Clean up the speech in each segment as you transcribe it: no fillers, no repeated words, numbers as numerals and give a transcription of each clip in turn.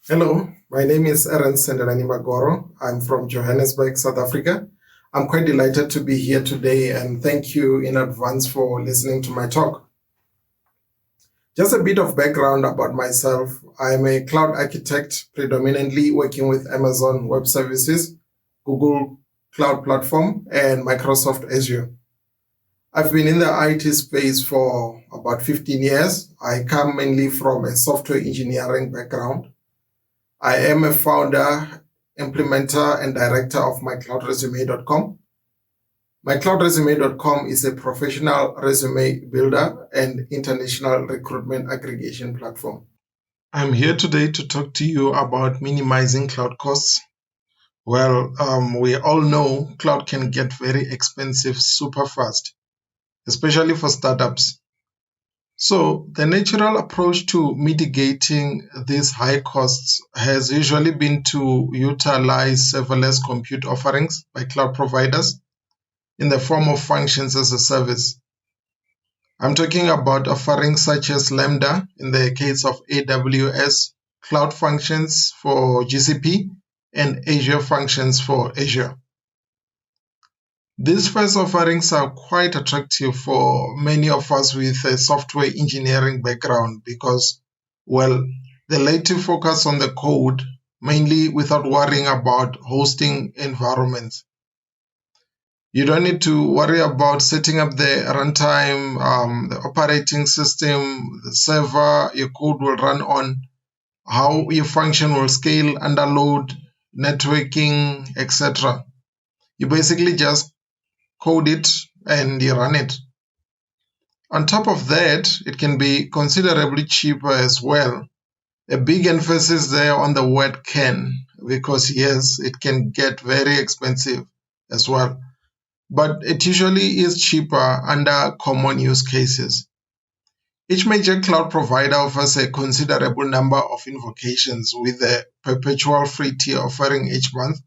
Hello, my name is Erance Sendelani Magoro. I'm from Johannesburg, South Africa. I'm quite delighted to be here today and thank you in advance for listening to my talk. Just a bit of background about myself. I'm a cloud architect, predominantly working with Amazon Web Services, Google Cloud Platform, and Microsoft Azure. I've been in the IT space for about 15 years. I come mainly from a software engineering background. I am a founder, implementer, and director of mycloudresume.com. Mycloudresume.com is a professional resume builder and international recruitment aggregation platform. I'm here today to talk to you about minimizing cloud costs. Well, we all know cloud can get very expensive super fast, especially for startups. So the natural approach to mitigating these high costs has usually been to utilize serverless compute offerings by cloud providers in the form of functions as a service. I'm talking about offerings such as Lambda in the case of AWS, Cloud Functions for GCP, and Azure Functions for Azure. These first offerings are quite attractive for many of us with a software engineering background because, well, they let you focus on the code mainly without worrying about hosting environments. You don't need to worry about setting up the runtime, the operating system, the server your code will run on, how your function will scale under load, networking, etc. You basically just code it and you run it. On top of that, it can be considerably cheaper as well. A big emphasis there on the word can, because yes, it can get very expensive as well. But it usually is cheaper under common use cases. Each major cloud provider offers a considerable number of invocations with a perpetual free tier offering each month.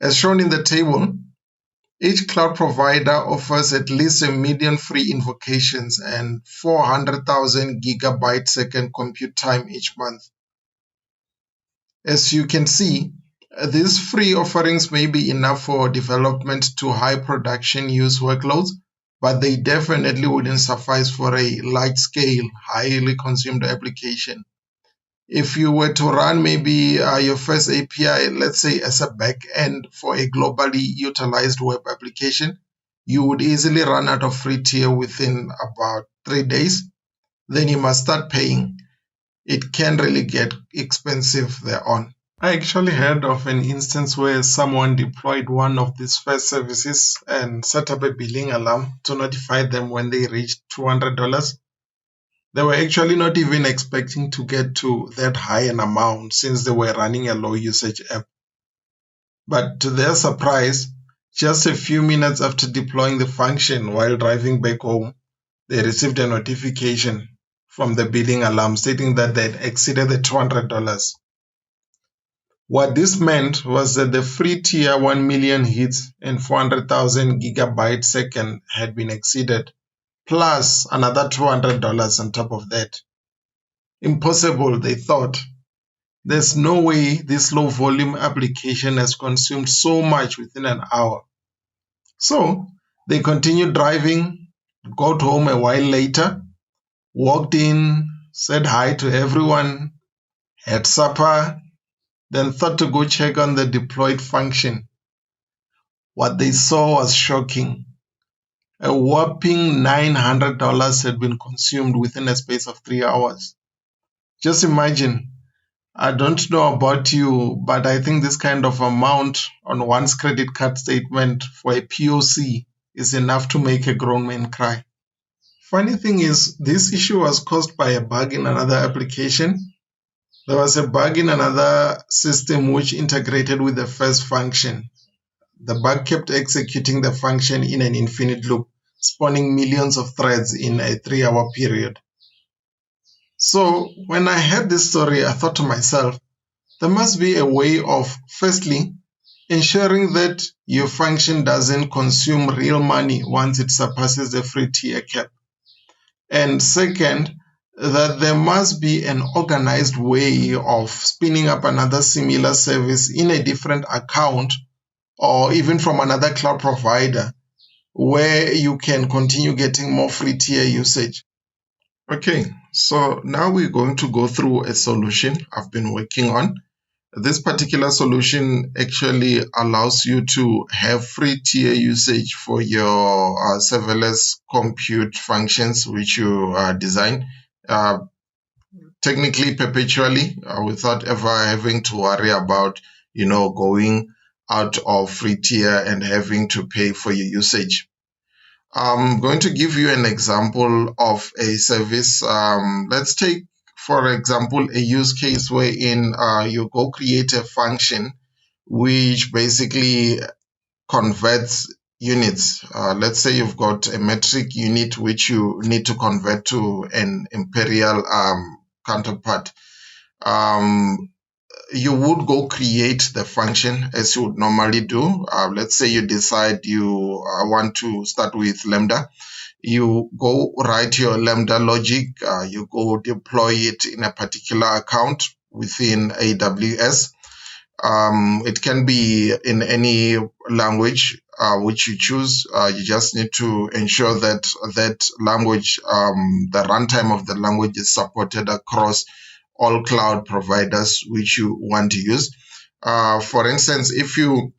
As shown in the table, each cloud provider offers at least 1 million free invocations and 400,000 gigabyte second compute time each month. As you can see, these free offerings may be enough for development to high production use workloads, but they definitely wouldn't suffice for a large-scale, highly consumed application. If you were to run maybe your first API, let's say as a backend for a globally utilized web application, you would easily run out of free tier within about 3 days. Then you must start paying. It can really get expensive thereon. I actually heard of an instance where someone deployed one of these first services and set up a billing alarm to notify them when they reached $200. They were actually not even expecting to get to that high an amount since they were running a low usage app. But to their surprise, just a few minutes after deploying the function while driving back home, they received a notification from the billing alarm stating that they had exceeded the $200. What this meant was that the free tier 1 million hits and 400,000 gigabyte second had been exceeded, plus another $200 on top of that. Impossible, they thought. There's no way this low volume application has consumed so much within an hour. So they continued driving, got home a while later, walked in, said hi to everyone, had supper, then thought to go check on the deployed function. What they saw was shocking. A whopping $900 had been consumed within a space of 3 hours. Just imagine. I don't know about you, but I think this kind of amount on one's credit card statement for a POC is enough to make a grown man cry. Funny thing is, this issue was caused by a bug in another application. There was a bug in another system which integrated with the first function. The bug kept executing the function in an infinite loop, spawning millions of threads in a 3-hour period. So when I heard this story, I thought to myself, there must be a way of, firstly, ensuring that your function doesn't consume real money once it surpasses the free tier cap. And second, that there must be an organized way of spinning up another similar service in a different account or even from another cloud provider where you can continue getting more free tier usage. Okay, so now we're going to go through a solution I've been working on. This particular solution actually allows you to have free tier usage for your serverless compute functions which you design. Uh, Technically perpetually without ever having to worry about going out of free tier and having to pay for your usage. I'm going to give you an example of a service. Let's take, for example, a use case wherein you go create a function which basically converts units. Let's say you've got a metric unit which you need to convert to an imperial counterpart. Um, you would go create the function as you would normally do. Let's say you decide you want to start with Lambda. You go write your Lambda logic. You go deploy it in a particular account within AWS. It can be in any language which you choose. You just need to ensure that that language, the runtime of the language is supported across all cloud providers which you want to use. For instance, if you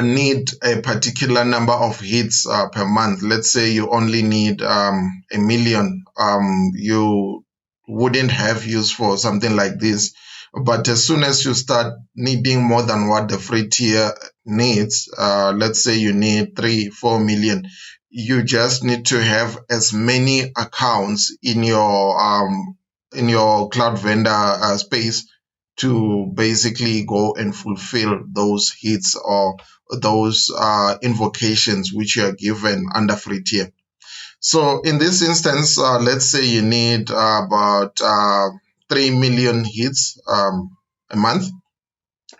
need a particular number of hits per month, let's say you only need 1 million, you wouldn't have use for something like this. But as soon as you start needing more than what the free tier needs, let's say you need 3-4 million, you just need to have as many accounts in your cloud vendor space to basically go and fulfill those hits or those invocations which you are given under free tier. So in this instance, let's say you need about 3 million hits a month.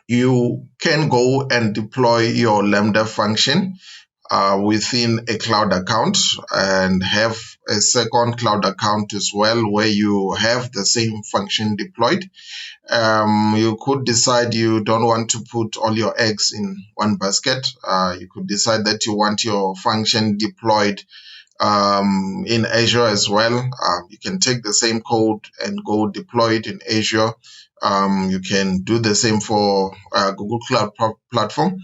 You can go and deploy your Lambda function within a cloud account and have a second cloud account as well where you have the same function deployed. You could decide you don't want to put all your eggs in one basket. You could decide that you want your function deployed in Azure as well. You can take the same code and go deploy it in Azure. You can do the same for Google Cloud Platform.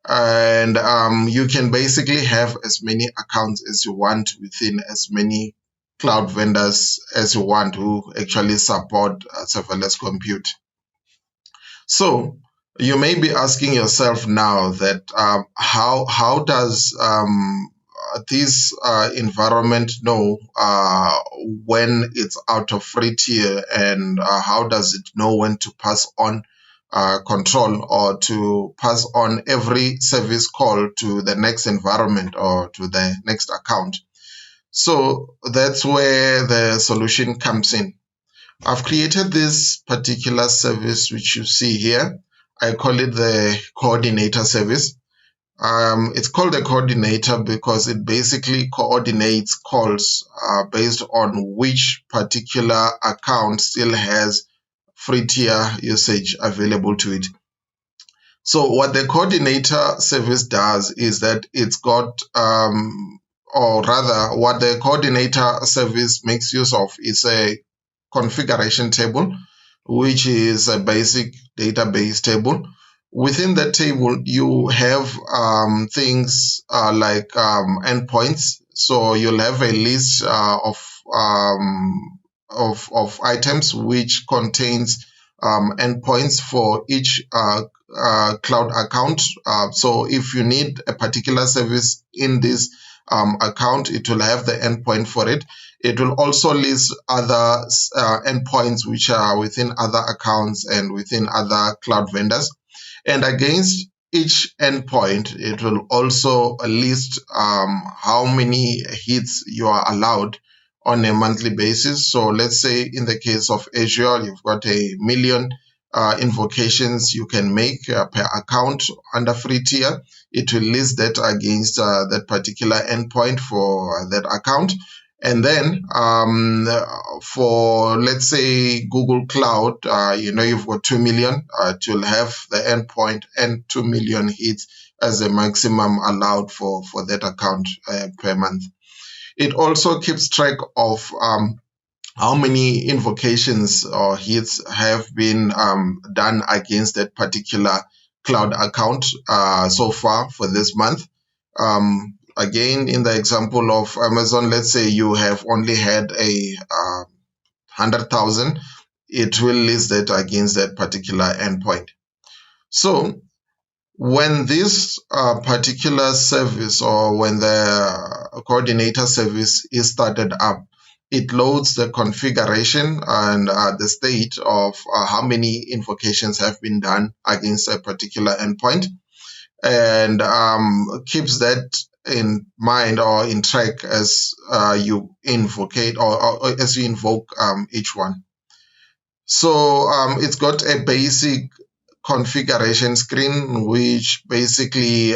And you can basically have as many accounts as you want within as many cloud vendors as you want who actually support serverless compute. So you may be asking yourself now that how does this environment know when it's out of free tier, and how does it know when to pass on control or to pass on every service call to the next environment or to the next account? So that's where the solution comes in. I've created this particular service which you see here. I call it the coordinator service. It's called the coordinator because it basically coordinates calls based on which particular account still has free tier usage available to it. So what the coordinator service does is that it's got, or rather what the coordinator service makes use of is a configuration table, which is a basic database table. Within that table, you have things like endpoints. So you'll have a list of items which contains endpoints for each cloud account. So if you need a particular service in this account, it will have the endpoint for it. It will also list other endpoints which are within other accounts and within other cloud vendors. And against each endpoint, it will also list how many hits you are allowed on a monthly basis. So let's say in the case of Azure, you've got 1 million invocations you can make per account under free tier. It will list that against that particular endpoint for that account. And then for, let's say, Google Cloud, you've got 2 million, it will have the endpoint and 2 million hits as the maximum allowed for that account per month. It also keeps track of how many invocations or hits have been done against that particular cloud account so far for this month. Again, in the example of Amazon, let's say you have only had a 100,000, it will list that against that particular endpoint. So when this particular service, or when the coordinator service is started up, it loads the configuration and the state of how many invocations have been done against a particular endpoint, and keeps that in mind or in track as you invocate, or as you invoke each one. So it's got a basic configuration screen, which basically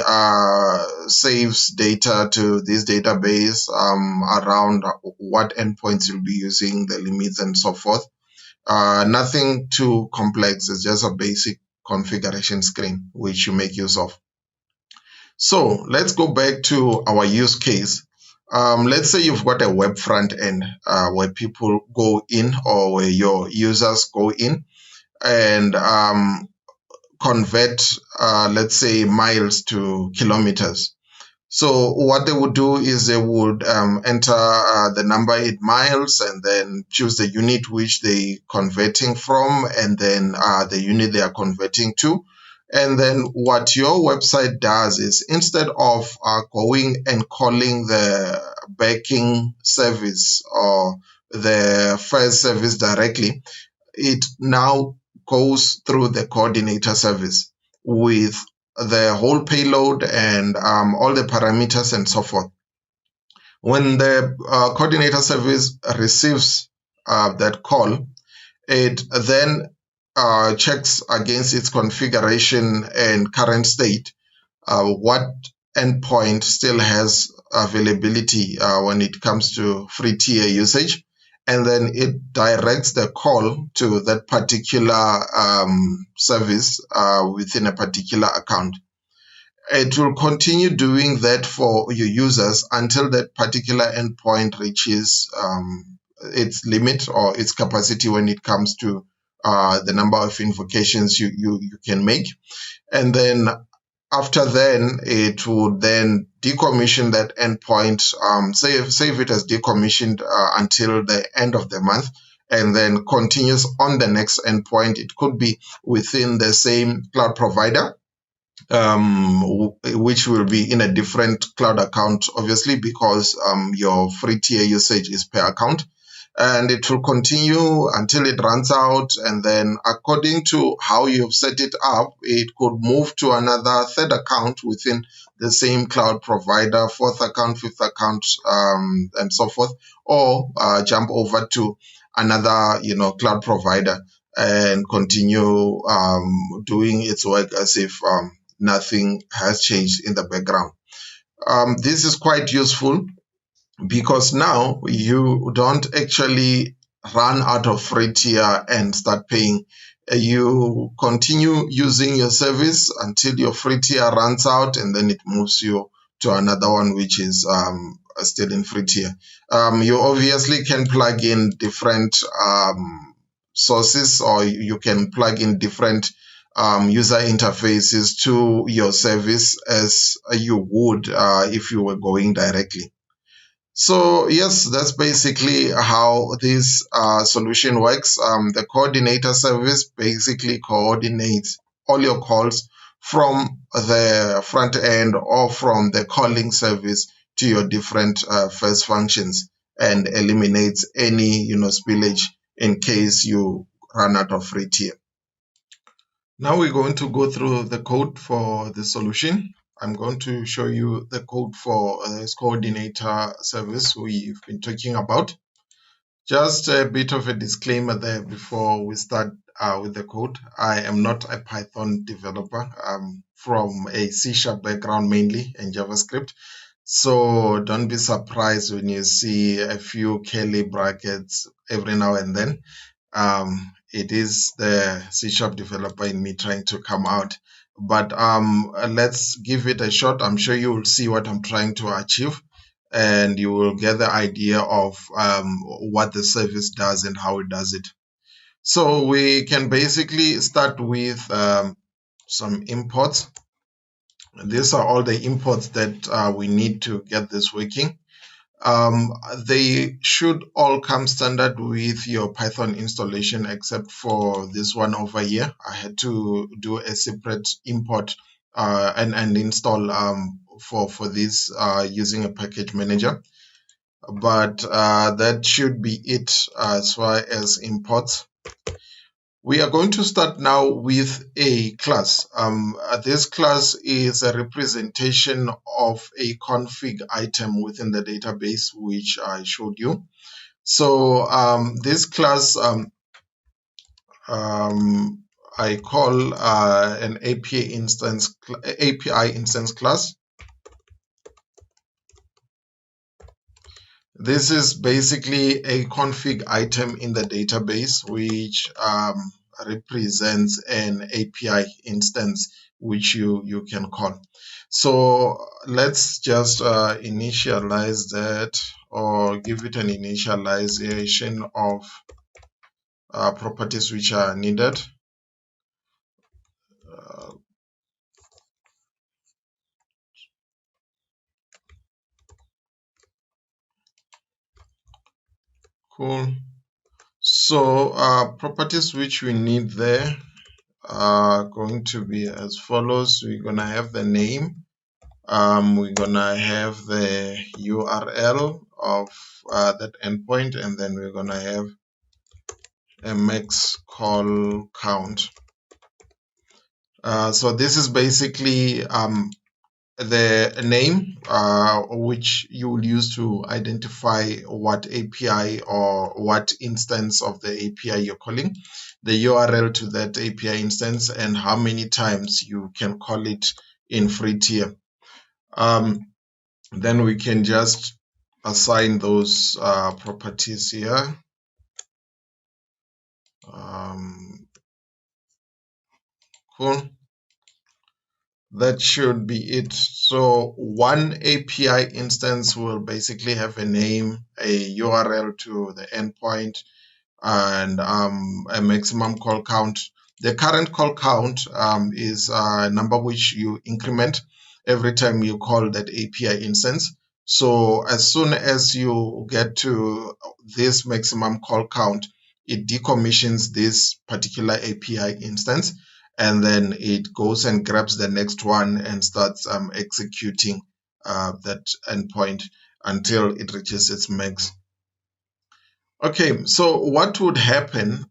saves data to this database around what endpoints you'll be using, the limits, and so forth. Nothing too complex. It's just a basic configuration screen which you make use of. So let's go back to our use case. Let's say you've got a web front end where people go in, or where your users go in, and convert, let's say, miles to kilometers. So what they would do is they would enter the number in miles, and then choose the unit which they converting from, and then the unit they are converting to. And then what your website does is, instead of going and calling the backing service or the first service directly, it now goes through the coordinator service with the whole payload and all the parameters and so forth. When the coordinator service receives that call, it then checks against its configuration and current state what endpoint still has availability when it comes to free tier usage, and then it directs the call to that particular service within a particular account. It will continue doing that for your users until that particular endpoint reaches its limit or its capacity when it comes to the number of invocations you can make. And then after then, it would then decommission that endpoint, save it as decommissioned until the end of the month, and then continues on the next endpoint. It could be within the same cloud provider, which will be in a different cloud account, obviously, because your free tier usage is per account. And it will continue until it runs out, and then according to how you've set it up, it could move to another third account within the same cloud provider, fourth account, fifth account, and so forth, or jump over to another cloud provider and continue doing its work as if nothing has changed in the background. This is quite useful, because now you don't actually run out of free tier and start paying. You continue using your service until your free tier runs out, and then it moves you to another one which is still in free tier. You obviously can plug in different sources, or you can plug in different user interfaces to your service as you would if you were going directly. So yes, that's basically how this solution works. The coordinator service basically coordinates all your calls from the front end or from the calling service to your different first functions, and eliminates any spillage in case you run out of free tier. Now we're going to go through the code for the solution. I'm going to show you the code for this coordinator service we've been talking about. Just a bit of a disclaimer there before we start with the code. I am not a Python developer. I'm from a C# background mainly, and JavaScript. So don't be surprised when you see a few curly brackets every now and then. It is the C# developer in me trying to come out. But let's give it a shot. I'm sure you will see what I'm trying to achieve, and you will get the idea of what the service does and how it does it. So we can basically start with some imports. These are all the imports that we need to get this working. Um, they should all come standard with your Python installation, except for this one over here. I had to do a separate import and install for this using a package manager. But that should be it as far as imports. We are going to start now with a class. This class is a representation of a config item within the database, which I showed you. So this class I call an API instance class. This is basically a config item in the database, which represents an API instance which you can call. So let's just initialize that, or give it an initialization of properties which are needed. Cool. So properties which we need there are going to be as follows. We're gonna have the name. We're gonna have the URL of that endpoint, and then we're gonna have a max call count. So this is basically the name which you will use to identify what API or what instance of the API you're calling, the URL to that API instance, and how many times you can call it in free tier. Then we can just assign those properties here. Cool. That should be it. So one API instance will basically have a name, a URL to the endpoint, and a maximum call count. The current call count is a number which you increment every time you call that API instance. So as soon as you get to this maximum call count, it decommissions this particular API instance, and then it goes and grabs the next one and starts executing that endpoint until it reaches its max. Okay, so what would happen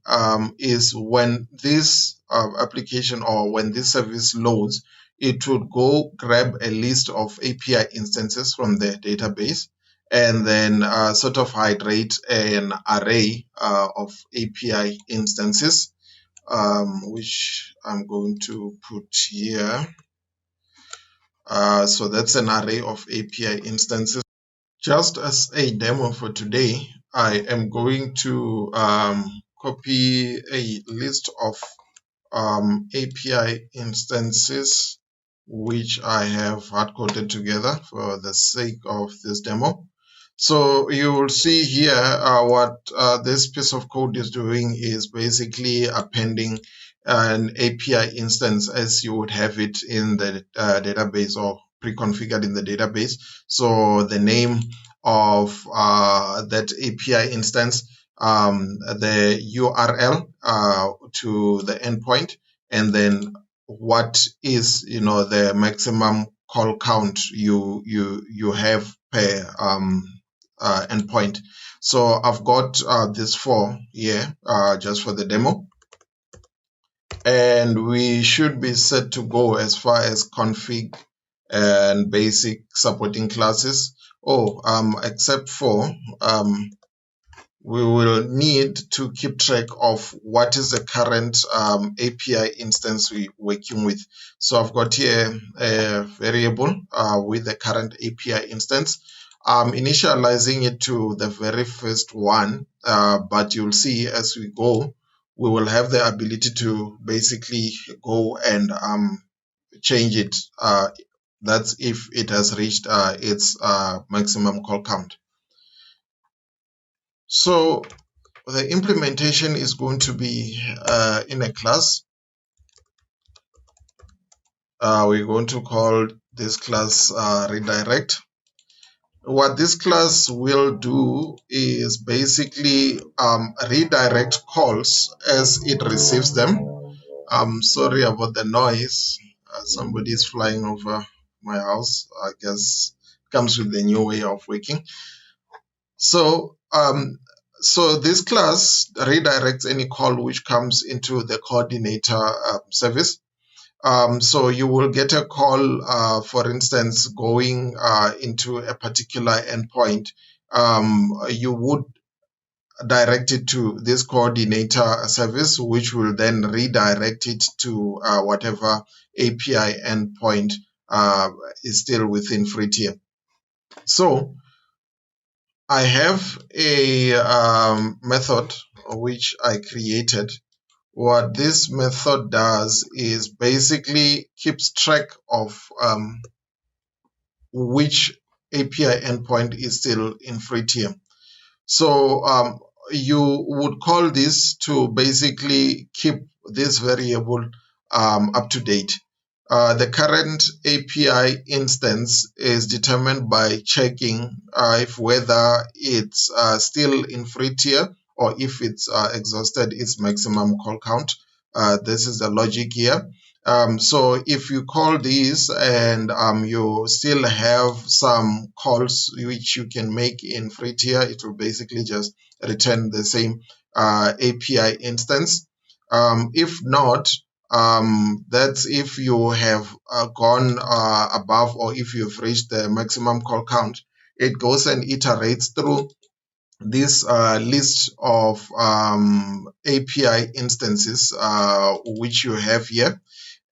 is when this application or when this service loads, it would go grab a list of API instances from the database and then sort of hydrate an array of API instances, which I'm going to put here. So that's an array of API instances. Just as a demo for today, I am going to copy a list of API instances which I have hard-coded together for the sake of this demo. So you will see here what this piece of code is doing is basically appending an API instance as you would have it in the database or pre-configured in the database. So the name of that API instance, the URL to the endpoint, and then what is the maximum call count you have per endpoint. So I've got this 4 here just for the demo, and we should be set to go as far as config and basic supporting classes. Except for we will need to keep track of what is the current API instance we're working with. So I've got here a variable with the current API instance. I'm initializing it to the very first one, but you'll see as we go, we will have the ability to basically go and change it. That's if it has reached its maximum call count. So the implementation is going to be in a class. We're going to call this class redirect. What this class will do is basically redirect calls as it receives them. I'm sorry about the noise. Somebody is flying over my house. I guess it comes with the new way of working. So, this class redirects any call which comes into the coordinator service. So you will get a call, for instance, going into a particular endpoint. You would direct it to this coordinator service, which will then redirect it to whatever API endpoint is still within free tier. So I have a method which I created. What this method does is basically keeps track of which API endpoint is still in free tier. So you would call this to basically keep this variable up to date. The current API instance is determined by checking if whether it's still in free tier or if it's exhausted its maximum call count. This is the logic here. So if you call this and you still have some calls which you can make in free tier, it will basically just return the same API instance. If not, that's if you have gone above or if you've reached the maximum call count. It goes and iterates through this list of API instances which you have here.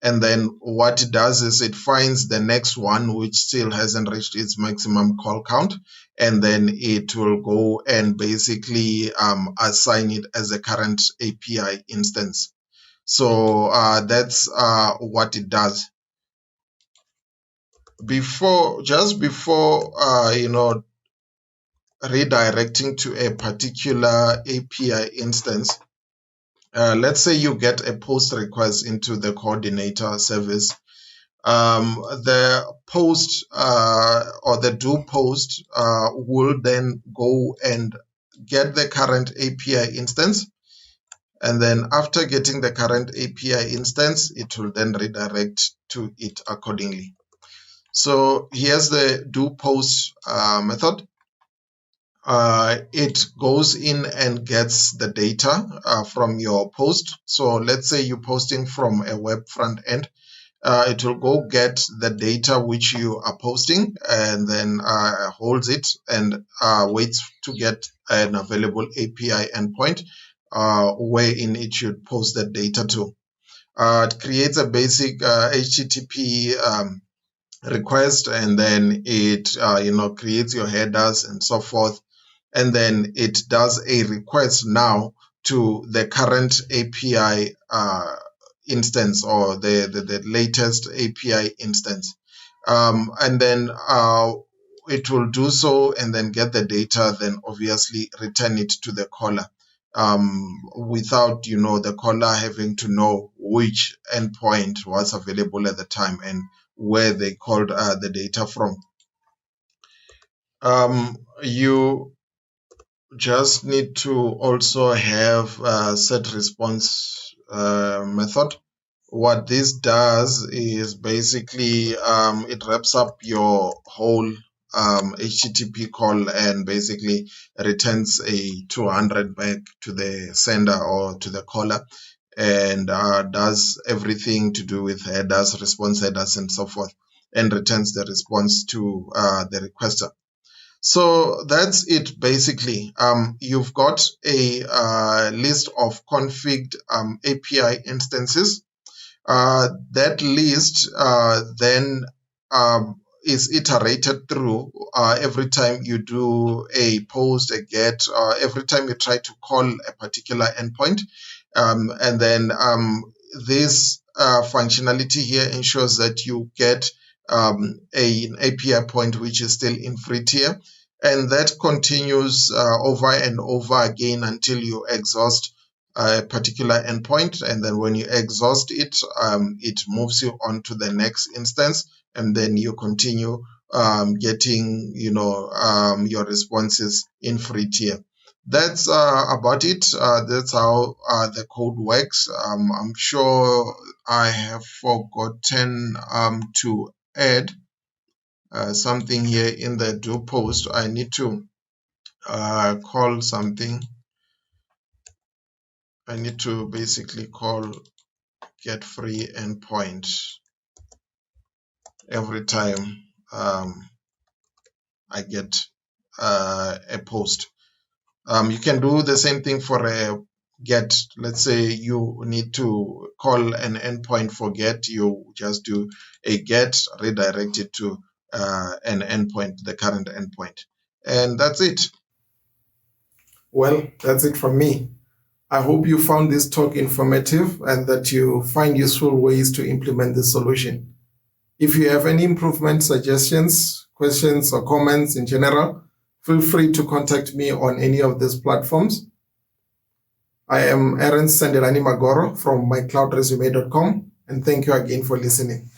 And then what it does is it finds the next one which still hasn't reached its maximum call count, and then it will go and basically assign it as a current API instance. So that's what it does. Just before redirecting to a particular API instance, let's say you get a post request into the coordinator service. The post or the do post will then go and get the current API instance. And then after getting the current API instance, it will then redirect to it accordingly. So here's the do post method. It goes in and gets the data from your post. So let's say you're posting from a web front end. It will go get the data which you are posting and then holds it and waits to get an available API endpoint wherein it should post that data to. It creates a basic HTTP request, and then it creates your headers and so forth, and then it does a request now to the current API instance or the latest API instance, and then it will do so and then get the data, then obviously return it to the caller, without the caller having to know which endpoint was available at the time and where they called the data from. You just need to also have a set response method. What this does is basically it wraps up your whole HTTP call and basically returns a 200 back to the sender or to the caller, and does everything to do with headers, response headers, and so forth, and returns the response to the requester. So that's it basically. You've got a list of configured API instances. That list then is iterated through every time you do a post, a get, every time you try to call a particular endpoint. And then this functionality here ensures that you get an API point which is still in free tier. And that continues over and over again until you exhaust a particular endpoint. And then when you exhaust it, it moves you on to the next instance. And then you continue getting, your responses in free tier. That's about it. That's how the code works. I'm sure I have forgotten to add something here in the do post. I need to call something. I need to basically call get free endpoint every time I get a post. You can do the same thing for a get. Let's say you need to call an endpoint for get. You just do a get, redirect it to an endpoint, the current endpoint. And that's it. Well, that's it from me. I hope you found this talk informative and that you find useful ways to implement this solution. If you have any improvement suggestions, questions, or comments in general, feel free to contact me on any of these platforms. I am Erance Sendelani Magoro from mycloudresume.com, and thank you again for listening.